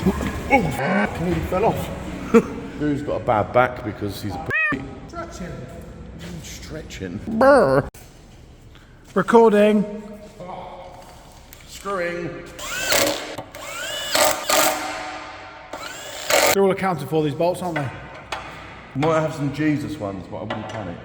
Oh, he fell off. Drew's got a bad back because he's a stretching. Brr. Recording. Screwing. They're all accounted for, these bolts, aren't they? Might have some Jesus ones, but I wouldn't panic.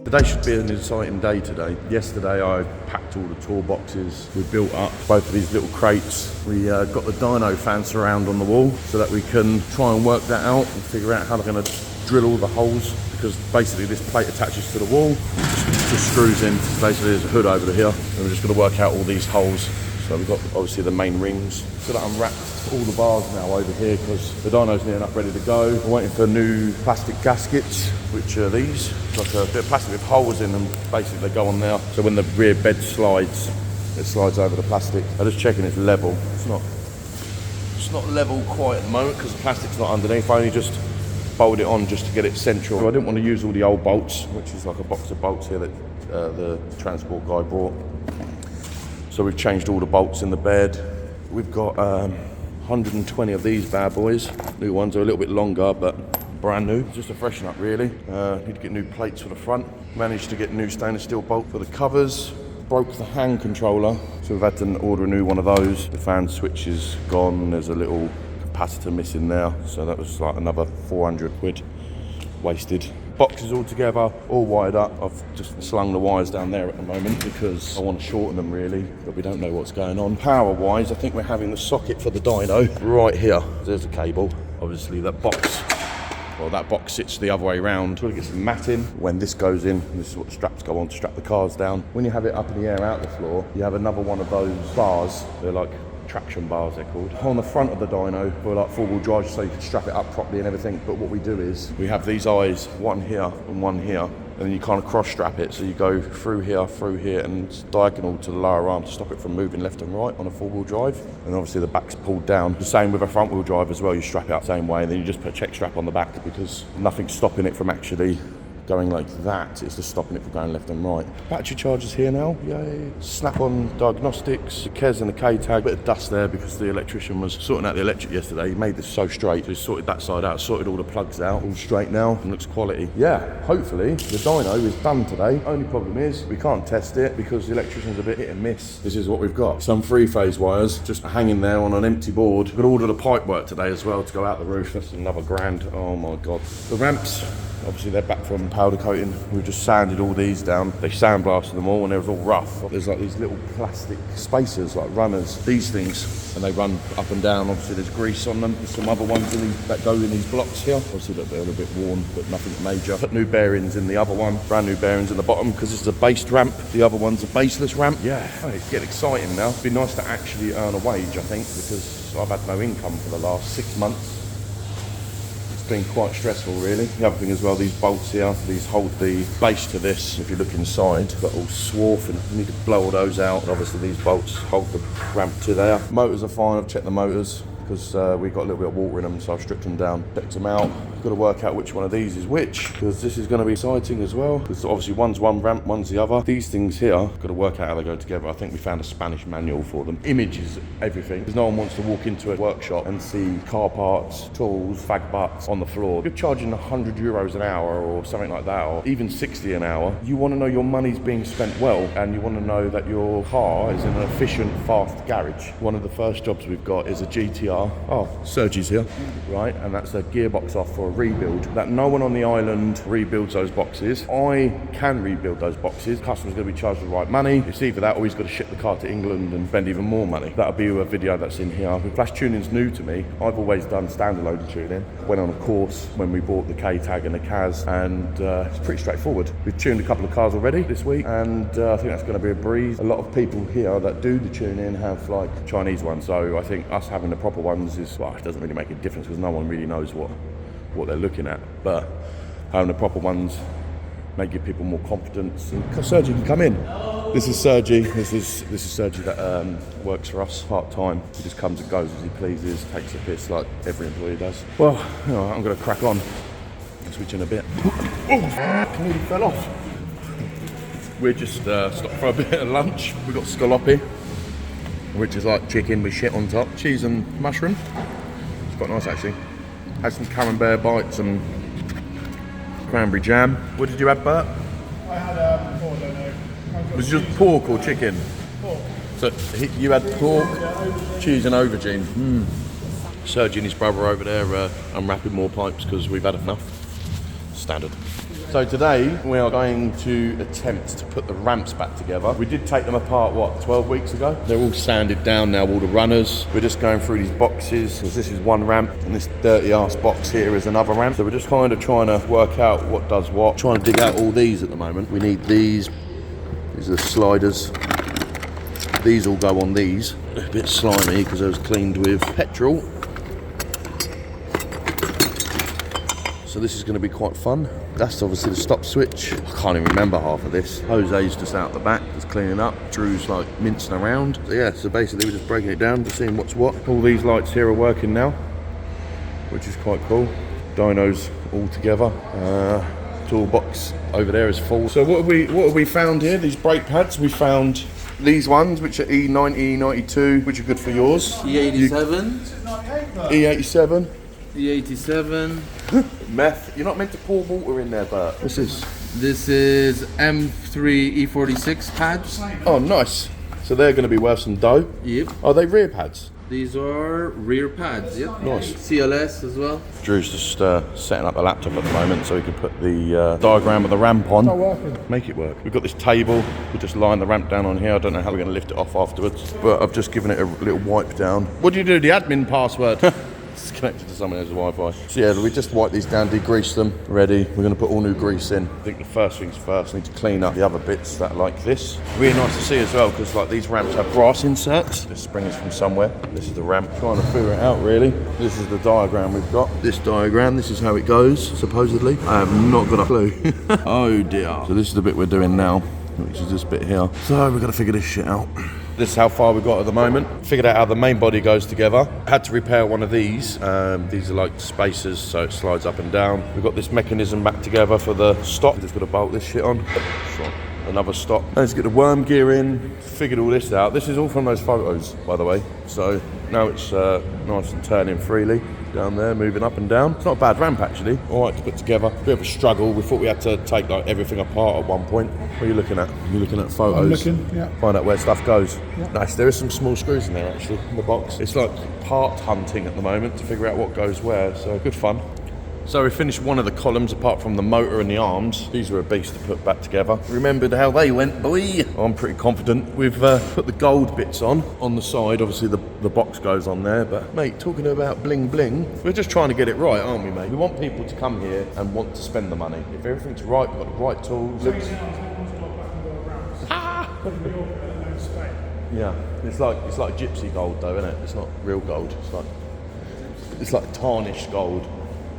Today should be an exciting day today. Yesterday I packed all the toolboxes. We built up both of these little crates. We got the dyno fan surround on the wall so that we can try and work that out and figure out how they're going to drill all the holes, because basically this plate attaches to the wall, just screws in. Basically there's a hood over here and we're just going to work out all these holes. So we've got obviously the main rings. So that unwrapped all the bars now over here because the dyno's near enough ready to go. We're waiting for new plastic gaskets, which are these. It's like a bit of plastic with holes in them. Basically they go on now. So when the rear bed slides, it slides over the plastic. I'm just checking it's level. It's not level quite at the moment because the plastic's not underneath. I only just bolted it on just to get it central. So I didn't want to use all the old bolts, which is like a box of bolts here that the transport guy brought. So we've changed all the bolts in the bed. We've got 120 of these bad boys. New ones are a little bit longer, but brand new. Just a freshen up really. Need to get new plates for the front. Managed to get new stainless steel bolt for the covers. Broke the hand controller, so we've had to order a new one of those. The fan switch is gone. There's a little capacitor missing there, so that was like another 400 quid wasted. Boxes all together, all wired up. I've just slung the wires down there at the moment because I want to shorten them really, but we don't know what's going on. Power wise, I think we're having the socket for the dyno right here. There's the cable. Obviously that box sits the other way around. We'll get some matting. When this goes in, this is what the straps go on to strap the cars down. When you have it up in the air out the floor, you have another one of those bars. They're like traction bars, they're called, on the front of the dyno for like four-wheel drive, so you can strap it up properly and everything. But what we do is we have these eyes, one here and one here, and then you kind of cross strap it, so you go through here and it's diagonal to the lower arm to stop it from moving left and right on a four-wheel drive. And obviously the back's pulled down. The same with a front-wheel drive as well. You strap it up the same way and then you just put a check strap on the back, because nothing's stopping it from actually going like that. It's just stopping it from going left and right. Battery chargers here now, yay. Snap-on diagnostics, the Kes and the K-tag. Bit of dust there because the electrician was sorting out the electric yesterday. He made this so straight, so he sorted that side out, sorted all the plugs out, all straight now, and looks quality. Yeah, hopefully the dyno is done today. Only problem is we can't test it because the electrician's a bit hit and miss. This is what we've got. Some three-phase wires just hanging there on an empty board. We've got to order the pipe work today as well to go out the roof. That's another grand. Oh my God. The ramps, obviously they're back from powder coating. We've just sanded all these down. They sandblasted them all and they was all rough. There's like these little plastic spacers, like runners, these things, and they run up and down. Obviously there's grease on them. There's some other ones in these, that go in these blocks here. Obviously they're a little bit worn, but nothing major. Put new bearings in the other one, brand new bearings in the bottom, because this is a based ramp. The other one's a baseless ramp. Yeah, it's getting exciting now. It'd be nice to actually earn a wage, I think, because I've had no income for the last 6 months. Been quite stressful really. The other thing as well, these bolts here, these hold the base to this. If you look inside, got all swarf and you need to blow all those out. And obviously these bolts hold the ramp to there. Motors are fine, I've checked the motors because we've got a little bit of water in them, so I've stripped them down, checked them out. Got to work out which one of these is which, because this is going to be exciting as well, because obviously one's one ramp, one's the other. These things here, got to work out how they go together. I think we found a Spanish manual for them. Images, everything, because no one wants to walk into a workshop and see car parts, tools, fag butts on the floor. If you're charging €100 an hour or something like that, or even 60 an hour, you want to know your money's being spent well, and you want to know that your car is in an efficient, fast garage. One of the first jobs we've got is a GTR. Oh, Sergi's here, right, and that's a gearbox off for a rebuild. That no one on the island rebuilds those boxes. I can rebuild those boxes. Customer's going to be charged the right money. It's either that or he's got to ship the car to England and spend even more money. That'll be a video that's in here. Flash tuning's new to me. I've always done standalone tuning. Went on a course when we bought the K-tag and the Kaz, and it's pretty straightforward. We've tuned a couple of cars already this week, and I think that's going to be a breeze. A lot of people here that do the tuning have like Chinese ones, so I think us having the proper ones is, well, it doesn't really make a difference because no one really knows what they're looking at, but having the proper ones may give people more confidence. And Sergi can come in. This is Sergi. This is Sergi that works for us part-time. He just comes and goes as he pleases, takes a piss like every employee does. Well, you know, I'm going to crack on. I'll switch in a bit. Oh, nearly fell off. We're just stopped for a bit of lunch. We've got scalopi, which is like chicken with shit on top. Cheese and mushroom. It's quite nice actually. Had some camembert bites and cranberry jam. What did you have, Bert? I had pork, I don't know. Was it just pork or chicken? Pork. So you had pork, cheese and aubergine. Sergi and his brother over there unwrapping more pipes because we've had enough. Standard. So today we are going to attempt to put the ramps back together. We did take them apart, 12 weeks ago? They're all sanded down now, all the runners. We're just going through these boxes, because this is one ramp, and this dirty ass box here is another ramp. So we're just kind of trying to work out what does what. Trying to dig out all these at the moment. We need these. These are sliders. These all go on these. They're a bit slimy because I was cleaned with petrol. So this is going to be quite fun. That's obviously the stop switch. I can't even remember half of this. Jose's just out the back, just cleaning up. Drew's like mincing around. So yeah, so basically we're just breaking it down, just seeing what's what. All these lights here are working now, which is quite cool. Dynos all together. Toolbox over there is full. So what have we found here? These brake pads. We found these ones, which are E90, E92, which are good for yours. E87. E87. E87. Meth. You're not meant to pour water in there, Bert. What's this? This is M3 E46 pads. Oh, nice. So they're going to be worth some dough. Yep. Are they rear pads? These are rear pads, yep. Nice. CLS as well. Drew's just setting up the laptop at the moment so he can put the diagram of the ramp on. Not working. Make it work. We've got this table. We're just laying the ramp down on here. I don't know how we're going to lift it off afterwards, but I've just given it a little wipe down. What do you do? The admin password. It's connected to someone else's Wi-Fi. So yeah, we just wipe these down, degrease them, ready. We're going to put all new grease in. I think the first things first, I need to clean up the other bits that are like this. Really nice to see as well, because like these ramps have brass inserts. This spring is from somewhere. This is the ramp. Trying to figure it out really. This is the diagram we've got. This diagram, this is how it goes, supposedly. I have not got a clue. Oh dear. So this is the bit we're doing now, which is this bit here. So we've got to figure this shit out. This is how far we've got at the moment. Figured out how the main body goes together. Had to repair one of these. These are like spacers, so it slides up and down. We've got this mechanism back together for the stop. Just got to bolt this shit on. Another stop. Let's get the worm gear in. Figured all this out. This is all from those photos, by the way. So now it's nice and turning freely. Down there, moving up and down. It's not a bad ramp actually. All right to put together. Bit of a struggle. We thought we had to take like everything apart at one point. What are you looking at? You're looking at photos. I'm looking, yeah. Find out where stuff goes. Yeah. Nice. There is some small screws in there actually in the box. It's like part hunting at the moment to figure out what goes where. So good fun. So we finished one of the columns apart from the motor and the arms. These were a beast to put back together. Remembered how they went, boy. I'm pretty confident. We've put the gold bits on the side. Obviously the box goes on there. But mate, talking about bling bling, we're just trying to get it right, aren't we, mate? We want people to come here and want to spend the money. If everything's right, we've got the right tools. Yeah, it's like gypsy gold though, isn't it? It's not real gold. It's like tarnished gold.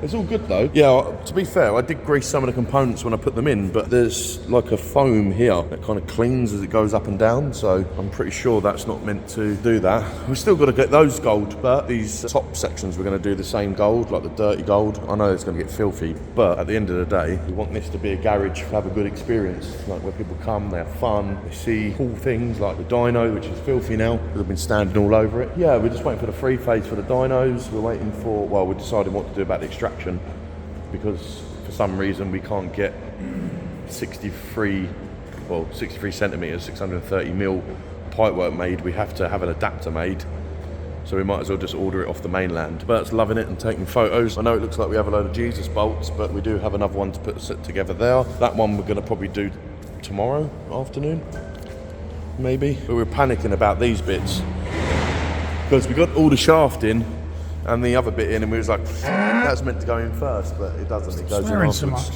It's all good though. Yeah, to be fair, I did grease some of the components when I put them in, but there's like a foam here that kind of cleans as it goes up and down, so I'm pretty sure that's not meant to do that. We've still got to get those gold, but these top sections we're going to do the same gold, like the dirty gold. I know it's going to get filthy, but at the end of the day, we want this to be a garage to have a good experience, like where people come, they have fun, they see cool things like the dyno, which is filthy now, because I've been standing all over it. Yeah, we're just waiting for the free phase for the dynos. We're waiting for, well, we're deciding what to do about the extraction, because for some reason we can't get 63 centimetres, 630 mil pipework made. We have to have an adapter made, so we might as well just order it off the mainland. Bert's loving it and taking photos. I know it looks like we have a load of Jesus bolts, but we do have another one to put set together there. That one we're going to probably do tomorrow afternoon, maybe. But we're panicking about these bits because we got all the shaft in and the other bit in, and we was like, that's meant to go in first, but it doesn't. It goes in afterwards. So much.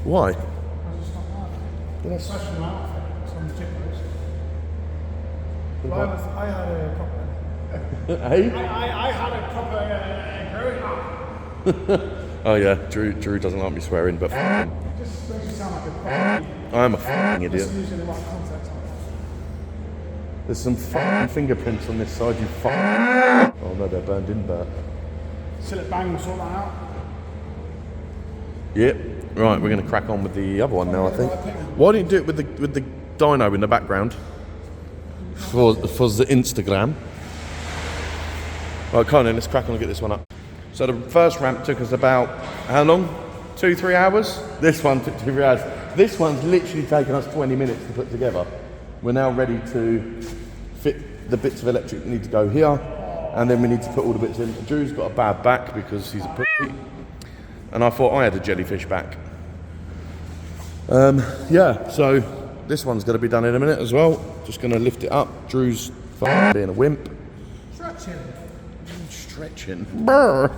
Why? Especially now, some chippers. I had a proper. Hey? I had a proper growing up. Oh yeah, Drew doesn't like me swearing, but It just makes you sound like a proper. I am a f***ing idiot. Just using the right context. There's some fucking fingerprints on this side, you fuck. Oh no, they're burned in, but. Till it bangs, sort that out. Yep. Right, we're going to crack on with the other one now, I think. Why don't you do it with the dyno in the background? For the Instagram. Right, come on then, let's crack on and get this one up. So the first ramp took us about, how long? 2-3 hours? This one took 2-3 hours. This one's literally taken us 20 minutes to put together. We're now ready to fit the bits of electric that need to go here, and then we need to put all the bits in. Drew's got a bad back because he's a pussy, and I thought I had a jellyfish back. Yeah, so this one's going to be done in a minute as well. Just going to lift it up. Drew's being a wimp. Stretching. Brr.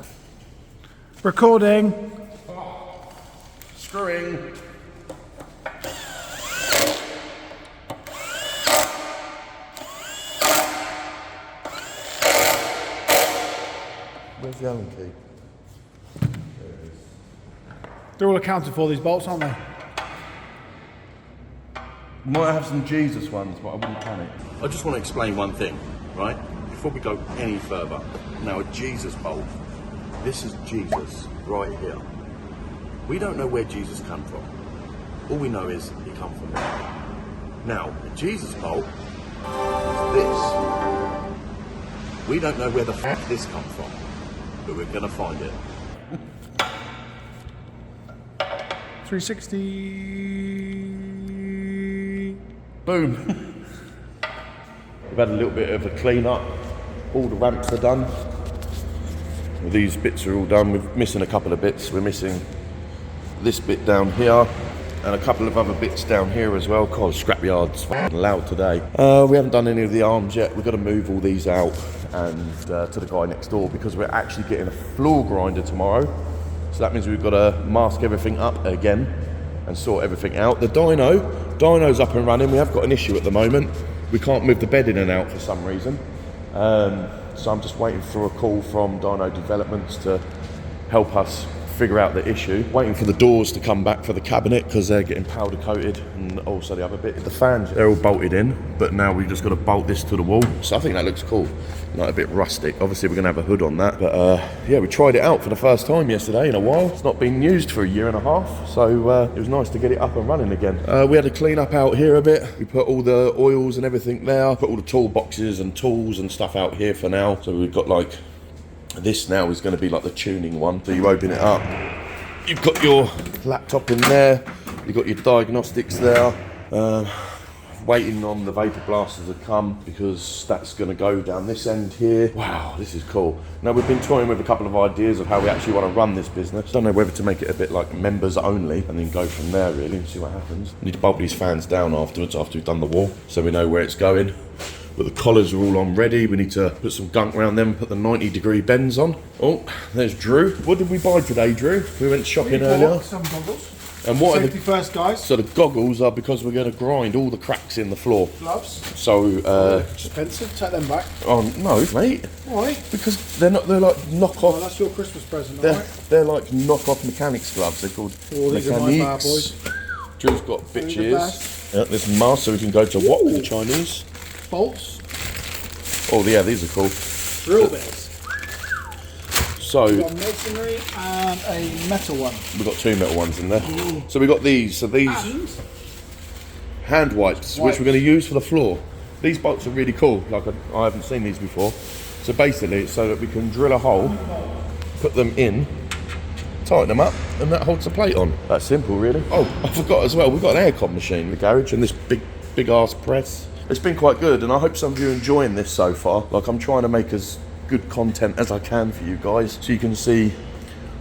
Recording. Screwing. Where's the Allen key? There it is. They're all accounted for, these bolts, aren't they? Might have some Jesus ones, but I wouldn't panic. I just want to explain one thing, right? Before we go any further. Now, a Jesus bolt. This is Jesus right here. We don't know where Jesus came from. All we know is he come from there. Now, a Jesus bolt is this. We don't know where the fuck this come from, but we're gonna find it. 360. Boom. We've had a little bit of a clean up. All the ramps are done. Well, these bits are all done. We're missing a couple of bits. We're missing this bit down here and a couple of other bits down here as well. God, scrapyard's fucking loud today. We haven't done any of the arms yet. We've got to move all these out and to the guy next door because we're actually getting a floor grinder tomorrow. So that means we've got to mask everything up again and sort everything out. The dyno's up and running. We have got an issue at the moment. We can't move the bed in and out for some reason. So I'm just waiting for a call from Dyno Developments to help us figure out the issue. Waiting for the doors to come back for the cabinet because they're getting powder coated, and also the other bit, the fans, they're all bolted in, but now we've just got to bolt this to the wall. So I think that looks cool, like a bit rustic. Obviously we're going to have a hood on that, but yeah, we tried it out for the first time yesterday in a while. It's not been used for a year and a half, so it was nice to get it up and running again. We had to clean up out here a bit. We put all the oils and everything there, put all the toolboxes and tools and stuff out here for now. So we've got like, this now is going to be like the tuning one. So you open it up, you've got your laptop in there, you've got your diagnostics there. Waiting on the vapor blaster to come because that's going to go down this end here. Wow, this is cool. Now we've been toying with a couple of ideas of how we actually want to run this business. Don't know whether to make it a bit like members only and then go from there really and see what happens. We need to bolt these fans down afterwards after we've done the wall so we know where it's going. But the collars are all on ready. We need to put some gunk around them, put the 90-degree bends on. Oh, there's Drew. What did we buy today, Drew? We went shopping earlier. Some goggles. And what Safety first, guys. So the goggles are because we're going to grind all the cracks in the floor. Gloves. So Expensive. Take them back. oh no, mate. Why? Because they're like knockoff. Well, that's your Christmas present, alright? They're like knockoff mechanics gloves. They're called Oh, these are my bad boys. Drew's got bitch the ears. best. Yeah, this mask so we can go to what with the Chinese. Bolts. Oh yeah, these are cool. Drill bits. So We've got masonry and a metal one. we've got two metal ones in there. So we got these. So these And hand wipes, which we're going to use for the floor. These bolts are really cool. Like I haven't seen these before. So basically, it's so that we can drill a hole, put them in, tighten them up, and that holds the plate on. That's simple, really. Oh, I forgot as well. We've got an aircon machine in the garage and this big ass press. It's been quite good, and I hope some of you are enjoying this so far. Like I'm trying to make as good content as I can for you guys, so you can see.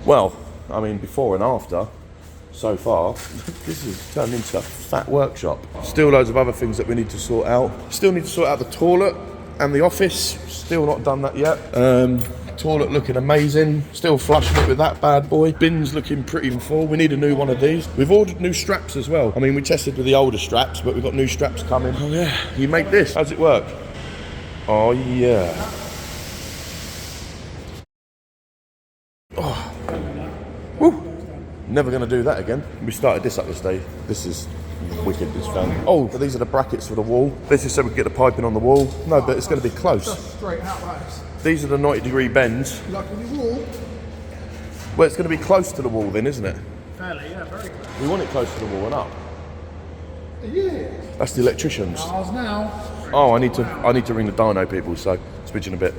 Well, I mean, before and after. So far, this has turned into a fat workshop. Still loads of other things that we need to sort out. Still need to sort out the toilet and the office. Still not done that yet. Toilet looking amazing. Still flushing it with that bad boy. Bins looking pretty full. We need a new one of these. We've ordered new straps as well. I mean, we tested with the older straps, but we've got new straps coming. Oh yeah. You make this. How's it work? Oh yeah. Oh. Woo. Never going to do that again. We started this up this day. This is Wicked, this fan. Oh, but these are the brackets for the wall. This is so we can get the piping on the wall. No, but it's going to be close. Just straight out those. These are the 90-degree bends. Like on the wall? Well, it's going to be close to the wall then, isn't it? Fairly, yeah, very close. We want it close to the wall and up. Yeah. That's the electricians. Ours now. Oh, I need to ring the dyno people, so switch in a bit.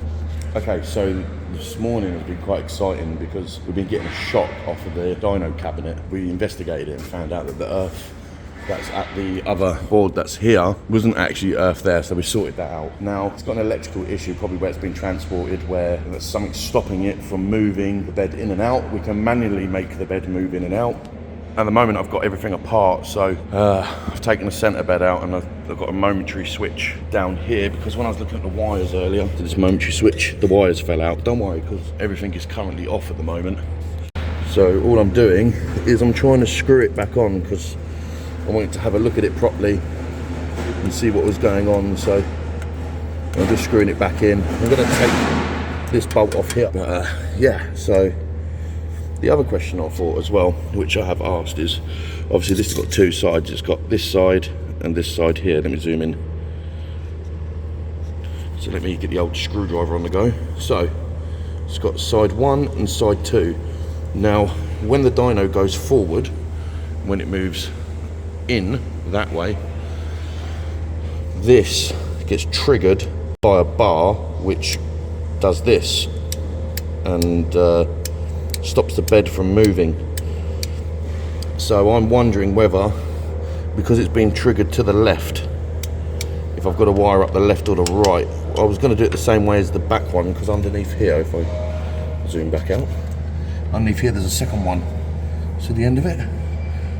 Okay, so this morning has been quite exciting because we've been getting a shock off of the dyno cabinet. We investigated it and found out that the earth that's at the other board that's here wasn't actually earth there, so we sorted that out. Now, it's got an electrical issue, probably where it's been transported, where there's something stopping it from moving the bed in and out. We can manually make the bed move in and out. At the moment, I've got everything apart, so I've taken the centre bed out and I've got a momentary switch down here because when I was looking at the wires earlier to this momentary switch, the wires fell out. Don't worry, because everything is currently off at the moment. So all I'm doing is I'm trying to screw it back on because I wanted to have a look at it properly and see what was going on. So I'm just screwing it back in. I'm going to take this bolt off here. Yeah, so the other question I thought as well, which I have asked, is obviously this has got two sides. It's got this side and this side here. Let me zoom in. So let me get the old screwdriver on the go. So it's got side 1 and side 2. Now, when the dyno goes forward, when it moves in that way, this gets triggered by a bar which does this and stops the bed from moving. So I'm wondering whether, because it's been triggered to the left, if I've got to wire up the left or the right. I was going to do it the same way as the back one, because underneath here, if I zoom back out, underneath here there's a second one. See the end of it?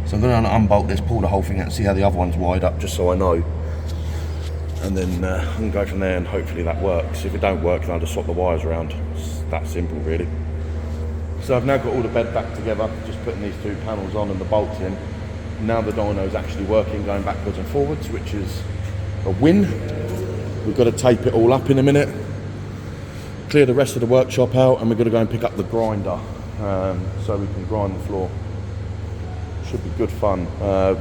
So I'm going to unbolt this, pull the whole thing out and see how the other one's wired up, just so I know. And then I can go from there and hopefully that works. If it don't work, then I'll just swap the wires around. It's that simple, really. So I've now got all the bed back together, just putting these two panels on and the bolts in. Now the dyno's actually working, going backwards and forwards, which is a win. We've got to tape it all up in a minute, clear the rest of the workshop out, and we're going to go and pick up the grinder so we can grind the floor. Should be good fun.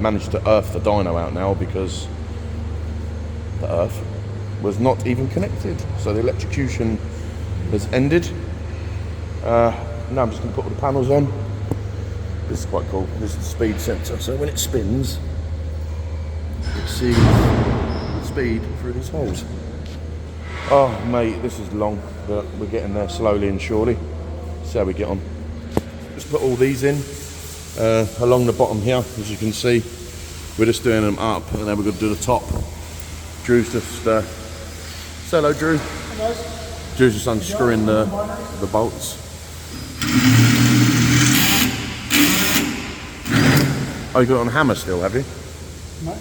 Managed to earth the dyno out now because the earth was not even connected. So the electrocution has ended. Now I'm just going to put all the panels on. This is quite cool. This is the speed sensor. So when it spins, it sees the speed through these holes. Oh mate, this is long, but we're getting there slowly and surely. See how we get on. Just put all these in. Along the bottom here, as you can see, we're just doing them up, and then we're going to do the top. Drew's just say hello, Drew. Hello. Drew's just unscrewing the bolts. Oh, you got it on hammer still, have you? No.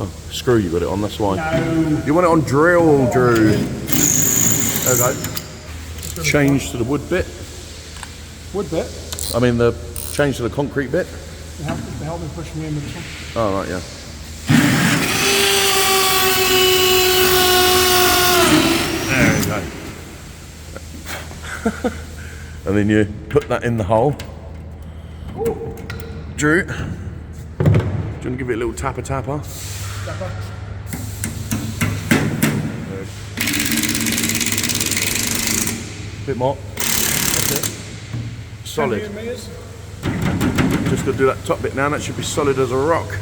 Oh, screw you got it on, that's why. No. You want it on drill, Drew. There we go. Change to the wood bit. Wood bit? I mean, the change to the concrete bit. They help me push me in with this one. Oh, right, yeah. There we go. And then you put that in the hole. Ooh. Drew, do you want to give it a little tapper? Tapper. Bit more. That's it. Solid. 10 meters. Just got to do that top bit now. That should be solid as a rock.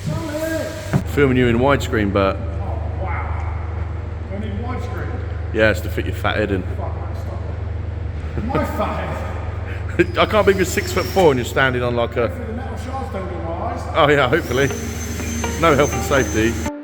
Solid. Filming you in widescreen, but Oh, wow. Do I need widescreen? yeah, it's to fit your fat head in. Fuck, man, stop it. My fat head. I can't believe you're 6'4" and you're standing on like a. The metal shards don't get my eyes. Oh yeah, hopefully. No health and safety.